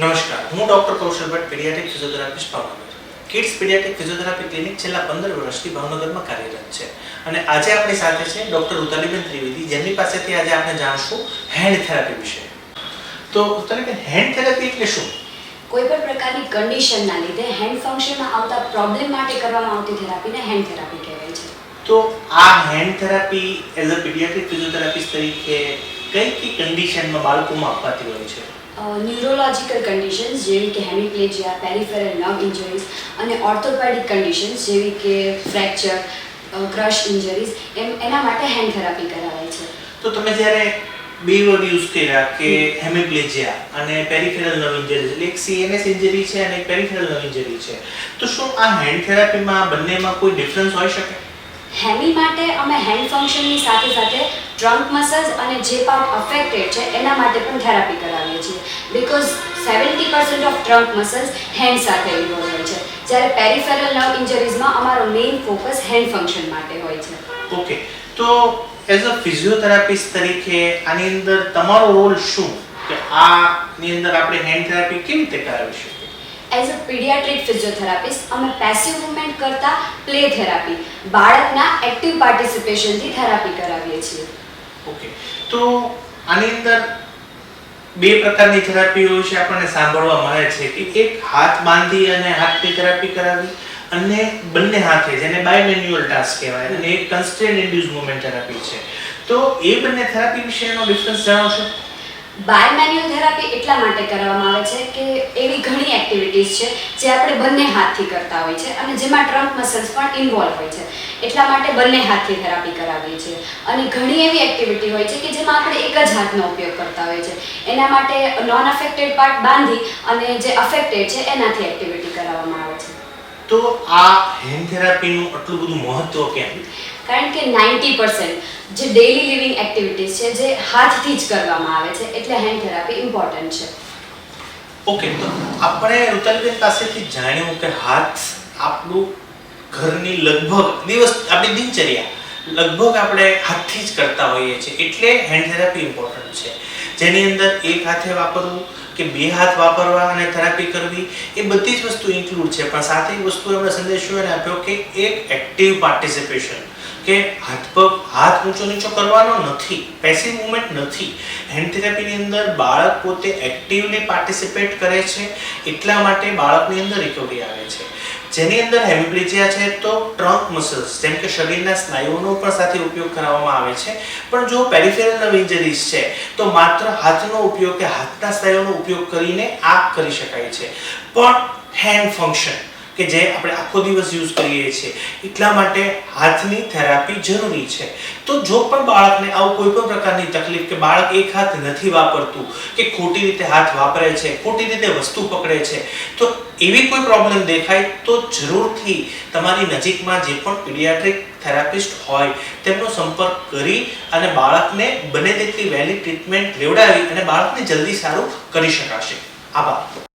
નમસ્કાર, હું doctor Kaushal Bhatt, paediatric physiotherapist Bhavnagar. Kids paediatric physiotherapy clinic છેલ્લા 15 વર્ષથી ભાવનગરમાં કાર્યરત છે અને આજે આપણી સાથે છે ડોક્ટર ઉતાલીબેન ત્રિવેદી, જેમની પાસેથી આજે આપણે જાણશું હેન્ડ થેરાપી વિશે. તો ઉતાલીબેન, હેન્ડ થેરાપી એટલે શું? કોઈ પણ પ્રકારની કન્ડિશનના લીધે હેન્ડ ફંક્શનમાં આવતા પ્રોબ્લેમ માટે કરવામાં આવતી થેરાપીને હેન્ડ થેરાપી કહેવાય છે. તો આ hand therapy as a paediatric physiotherapist તરીકે કઈ કન્ડિશનમાં બાળકોમાં અપાતી હોય છે? ન્યુરોલોજિકલ કન્ડિશન્સ જેવી કે હેમિપ્લેજિયા, પેરિફેરલ નર્વ ઇન્જરીઝ અને ઓર્થોપેડિક કન્ડિશન્સ જેવી કે ફ્રેક્ચર, ક્રશ ઇન્જરીઝ એના માટે હેન્ડ થેરાપી કરાવાય છે. તો તમે જ્યારે બે વર્ડ યુઝ કર્યા કે હેમિપ્લેજિયા અને પેરિફેરલ નર્વ ઇન્જરી, એટલે એક સીએનએસ ઇન્જરી છે અને એક પેરિફેરલ નર્વ ઇન્જરી છે, તો શું આ હેન્ડ થેરાપીમાં બંનેમાં કોઈ ડિફરન્સ હોઈ શકે? હેમી માટે અમે હેન્ડ ફંક્શનની સાથે સાથે ટ્રંક મસલ્સ અને જે પાર્ટ અફેક્ટેડ છે એના માટે પણ થેરાપી કરાવીએ છીએ, because 70% of trunk muscles hand સાથે ઇન્વોલ્વ હોય છે, જ્યારે પેરિફેરલ નર્વ ઇન્જરીઝમાં અમારો મેઇન ફોકસ હેન્ડ ફંક્શન માટે હોય છે. ઓકે, તો એઝ અ ફિઝિયોથેરાપિસ્ટ તરીકે આની અંદર તમારો રોલ શું, કે આની અંદર આપણે હેન્ડ થેરાપી કેવી રીતે કરાવી શકીએ? એઝ અ પીડિયાટ્રિક ફિઝિયોથેરાપિસ્ટ અમે પેસિવ મૂવમેન્ટ કરતા પ્લે થેરાપી, બાળકના એક્ટિવ પાર્ટિસિપેશનથી થેરાપી કરાવીએ છીએ. ઓકે, તો આની અંદર બે પ્રકારની થેરાપીઓ છે આપણને સાંભળવા મળે છે કે એક હાથ બાંધી અને હાથની થેરાપી કરાવી અને બંને હાથે, જેને બાયમેન્યુઅલ ટાસ્ક કહેવાય, અને એક કન્સ્ટ્રેન્ટ ઇન્ડ્યુસ મૂવમેન્ટ થેરાપી છે. તો એ બંને થેરાપી વિશેનો ડિફરન્સ જણાવશો? બાયમેન્યુઅલ થેરાપી એટલા માટે કરવામાં આવે છે કે એવી ઘણી એક્ટિવિટીઝ છે જે આપણે બંને હાથથી કરતા હોય છે અને જેમાં ટ્રંક મસલ્સ પણ ઇન્વોલ્વ હોય છે, એટલા માટે બંને હાથથી થેરાપી કરાવીએ છીએ. અને ઘણી એવી એક્ટિવિટી હોય છે કે જેમાં આપણે એક જ હાથનો ઉપયોગ કરતા હોય છે, એના માટે નોન અફેક્ટેડ પાર્ટ બાંધી અને જે અફેક્ટેડ છે એનાથી એક્ટિવિટી કરાવવામાં આવે છે. તો આ હેન્ડ થેરાપીનું આટલું બધું મહત્વ કેમ? કારણ કે 90% જે ડેઈલી લિવિંગ એક્ટિવિટીઝ છે જે હાથથી જ કરવામાં આવે છે, એટલે હેન્ડ થેરાપી ઇમ્પોર્ટન્ટ છે. ઓકે, તો આપણે ઉતાલીબેન પાસેથી જાણ્યું કે હાથ આપણું ઘરની લગભગ દિવસ, આપણી દિનચર્યા લગભગ આપણે હાથથી જ કરતા હોઈએ છીએ, એટલે હેન્ડ થેરાપી ઇમ્પોર્ટન્ટ છે, જેની અંદર એક હાથે વાપરવું કે બે હાથ વાપરવા અને થેરાપી કરવી, એ બધી જ વસ્તુ ઇન્ક્લુડ છે. પણ સાથે એક વસ્તુ એમણે સંદેશો એને આપ્યો કે એક એક્ટિવ પાર્ટિસિપેશન, કે હાથ ઊંચો નીચો કરવાનો નથી, પેસિવ મૂવમેન્ટ નથી. હેન્ડ થેરાપીની અંદર બાળક પોતે એક્ટિવલી પાર્ટિસિપેટ કરે છે, એટલા માટે બાળકની અંદર રિકવરી આવે છે. જેની અંદર હેમિપ્લેજિયા છે તો ટ્રંક મસલ્સ, જેમ કે શરીરના સ્નાયુઓનો પણ સાથે ઉપયોગ કરવામાં આવે છે. પણ જો પેરિફેરલ નર્વ ઇન્જરીઝ છે તો માત્ર હાથનો ઉપયોગ કે હાથના સ્નાયુઓનો ઉપયોગ કરીને આ કરી શકાય છે. પણ હેન્ડ ફંક્શન કે જે આપણે આખો દિવસ યુઝ કરીએ છીએ, એટલા માટે હાથની થેરાપી જરૂરી છે. તો જો પણ બાળકને આવું કોઈ પણ પ્રકારની તકલીફ, કે બાળક એક હાથ નથી વાપરતું, કે ખોટી રીતે હાથ વાપરે છે, ખોટી રીતે વસ્તુ પકડે છે, તો એવી કોઈ પ્રોબ્લેમ દેખાય તો જરૂરથી તમારી નજીકમાં જે પણ પીડિયાટ્રિક થેરાપિસ્ટ હોય તેમનો સંપર્ક કરી અને બાળકને બને તેટલી વહેલી ટ્રીટમેન્ટ લેવડાવી અને બાળકને જલ્દી સારું કરી શકાશે. આભાર.